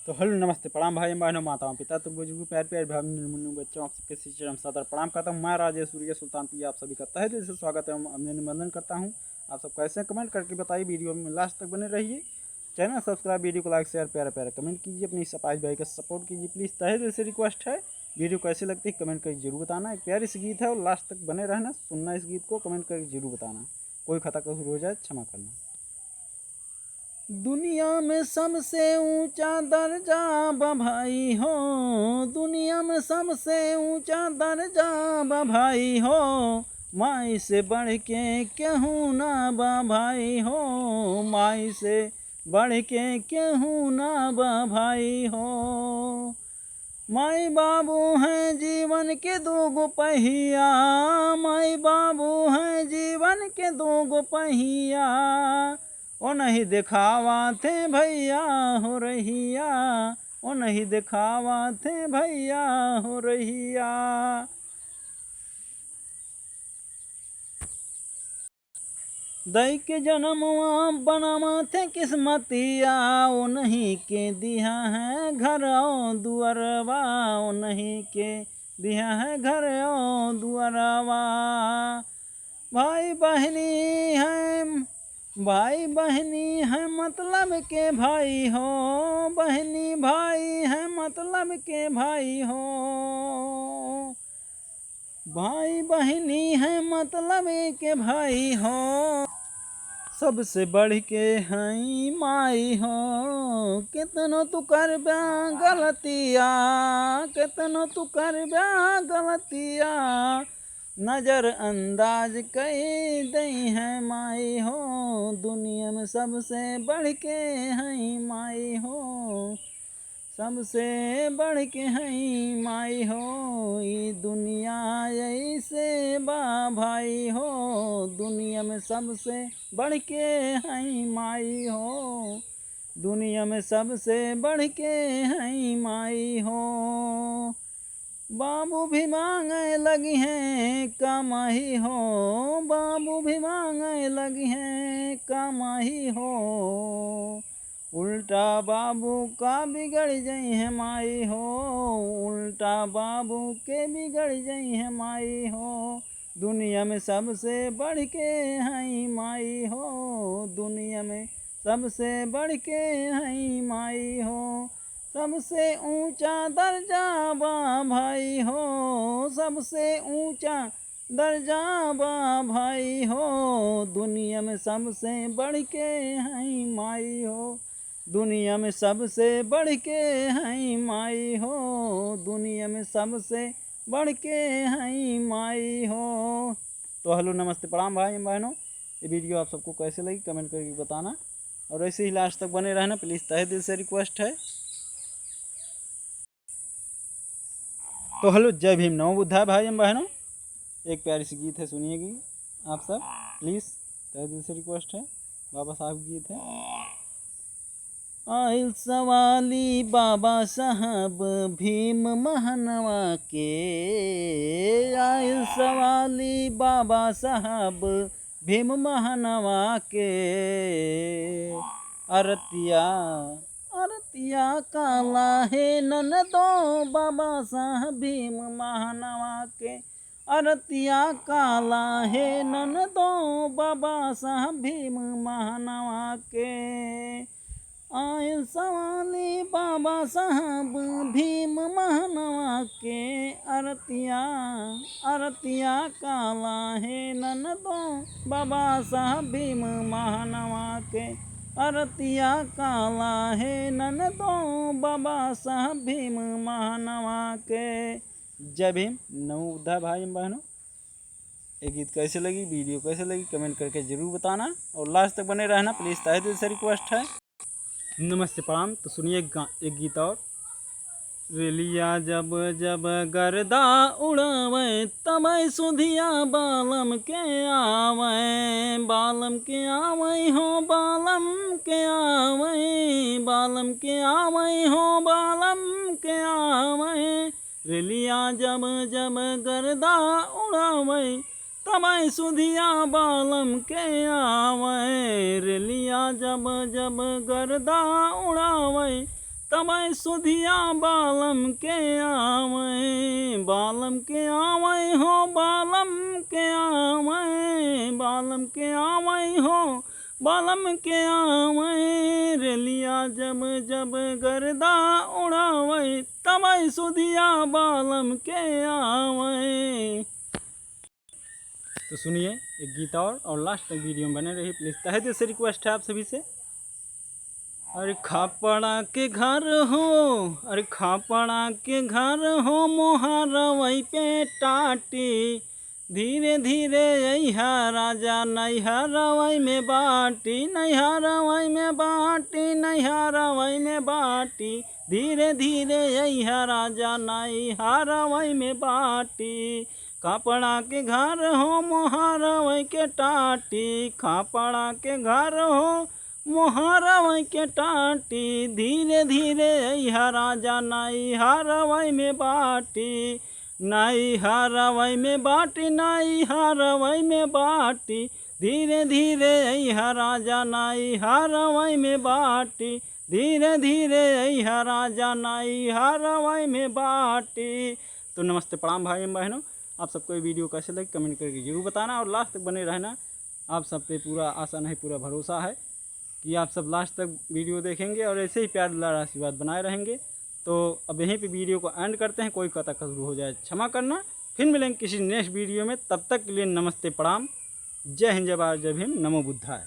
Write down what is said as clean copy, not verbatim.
तो हेलो नमस्ते प्रणाम भाई बहनों माताओं पिता तो बुजुर्ग प्यार प्यार भाई मुन्नू बच्चों आप सबके शिष्य हम सदर प्रणाम करता हूँ। मैं राजेश सूर्य सुल्तान पी आप सभी का तहे दिल से स्वागत है अपने निबंधन करता हूँ। आप सब कैसे कमेंट करके बताइए, वीडियो में लास्ट तक बने रहिए। चैनल सब्सक्राइब, वीडियो को लाइक शेयर प्यारा प्यारा कमेंट कीजिए, अपनी सपाइश भाई का सपोर्ट कीजिए प्लीज़, तहे दिल से रिक्वेस्ट है। वीडियो कैसे लगती है कमेंट करके जरूर बताना। एक प्यारी सी गीत है और लास्ट तक बने रहना, सुनना इस गीत को, कमेंट करके जरूर बताना। कोई खता कसूर हो जाए क्षमा करना। दुनिया में सबसे ऊंचा दर्जा भाई हो, दुनिया में सबसे ऊंचा दर्जा भाई हो, माई से बढ़ के केहू ना भाई हो, माई से बढ़ के केहू ना भाई हो। माई बाबू हैं जीवन के दो पहिया, माई बाबू हैं जीवन के दो पहिया, ओ नहीं दिखावा थे भैया हो रहिया, ओ नहीं दिखावा थे भैया हो रहिया। दई के जन्मवा बनवा थे किस्मतिया, ओ नहीं के दिया है घर ओ दुअरवा, ओ नहीं के दिया है घर ओ दुअरवा। भाई बहनी है, भाई बहनी है मतलब के भाई हो, बहनी भाई है मतलब के भाई हो, भाई बहनी है मतलब के भाई हो, सबसे बढ़ के हई माई हो। कितनो तू कर ब्या गलतिया, कितनो तू कर ब्या गलतिया, नजर अंदाज कई दई है माई हो, दुनिया में सबसे बढ़ के हई माई हो, सबसे बढ़ के हई माई हो। ई दुनिया ऐसे बा भाई हो, दुनिया में सबसे बढ़ के हई माई हो, दुनिया में सबसे बढ़ के हई माई हो। बाबू भी मांगे लगी हैं कमाही हो, बाबू भी मांगे लगी हैं कमाही हो, उल्टा बाबू का बिगड़ जाई है माई हो, उल्टा बाबू के बिगड़ जाई है माई हो, दुनिया में सबसे बढ़ के हई माई हो, दुनिया में सबसे बढ़ के हई माई हो, सबसे ऊंचा दर्जा बा भाई हो, सबसे ऊंचा दर्जा बा भाई हो, दुनिया में सबसे बढ़ के हई माई हो, दुनिया में सबसे बढ़ के हई माई हो, दुनिया में सबसे बढ़ के हई माई हो। तो हेलो नमस्ते प्रणाम भाई बहनों, ये वीडियो आप सबको कैसे लगी कमेंट करके बताना, और ऐसे ही लास्ट तक बने रहना प्लीज़, तहे दिल से रिक्वेस्ट है। तो हेलो जय भीम नमो बुद्धाय भाई बहनों, एक प्यारी सी गीत है सुनिएगी आप सब प्लीज़, तहे दिल से रिक्वेस्ट है, बाबा साहब गीत है। आइल सवाली बाबा साहब भीम महानवा के, आइल सवाली बाबा साहब भीम महानवा के, अरतिया अरतिया काला है ननदो बाबा साहब भीम महानवा के, अरतिया काला है ननदो बाबा साहब भीम महानवा के, आयल सवाली बाबा साहब भीम महानवा के, अरतिया अरतिया काला है ननदो बाबा साहब भीम महानवा के, अरतिया काला है ननदो बाबा साहब भीम महानवा के। जय भीम नमो बुद्धाय भाई बहनों, ये गीत कैसे लगी, वीडियो कैसे लगी कमेंट करके ज़रूर बताना, और लास्ट तक बने रहना प्लीज़, तहे दिल से रिक्वेस्ट है। नमस्ते प्रणाम। तो सुनिए एक गीत और। रेलिया जब जब गर्दा उड़ावे, तब सुधिया बालम के आवे, बालम के आवे हो बालम के आवे, बालम के आवे हो बालम के आवे, रेलिया जब जब गर्दा उड़ावे, तब सुधिया बालम के आवे, रेलिया जब जब गर्दा उड़ावे, तबै सुधिया बालम के आवे, बालम के आवे हो, बालम के आवे, बालम के आवे हो, बालम के आवे। रेलिया जब जब गर्दा उड़ावे, तबै सुधिया बालम के आवे। तो सुनिए एक गीत और लास्ट तक वीडियो में बने रहिए प्लीज़। तहे दिल से रिक्वेस्ट है आप सभी से। अरे खापड़ा के घर हो, अरे खापड़ा के घर हो, मोहरवई पे टाटी। धीरे धीरे अइहा राजा नैहरवई में बाटी, नैहरवई में बाटी, नैहरवई में बाटी। धीरे धीरे अइहा राजा नैहरवई में बाटी। खापड़ा के घर हो, मोहरवई के टाटी, खापड़ा के घर हो, मोहरवई के टाटी। धीरे धीरे अइहा राजा नैहरवई में बाटी, नैहरवई में बाटी, नैहरवई में बाटी। धीरे धीरे अइहा राजा नैहरवई में बाटी, धीरे धीरे अइहा राजा नैहरवई में बाटी। तो नमस्ते प्रणाम भाई एवं बहनों, आप सबको ये वीडियो कैसे लगी कमेंट करके जरूर बताना और लास्ट तक बने रहना। आप सब पे पूरा आशा नहीं पूरा भरोसा है कि आप सब लास्ट तक वीडियो देखेंगे और ऐसे ही प्यार दुलार आशीर्वाद बनाए रहेंगे। तो अब यहीं पे वीडियो को एंड करते हैं, कोई कता कसर हो जाए क्षमा करना। फिर मिलेंगे किसी नेक्स्ट वीडियो में, तब तक के लिए नमस्ते प्रणाम, जय हिंद जय भारत जय भीम, नमो बुद्धाय।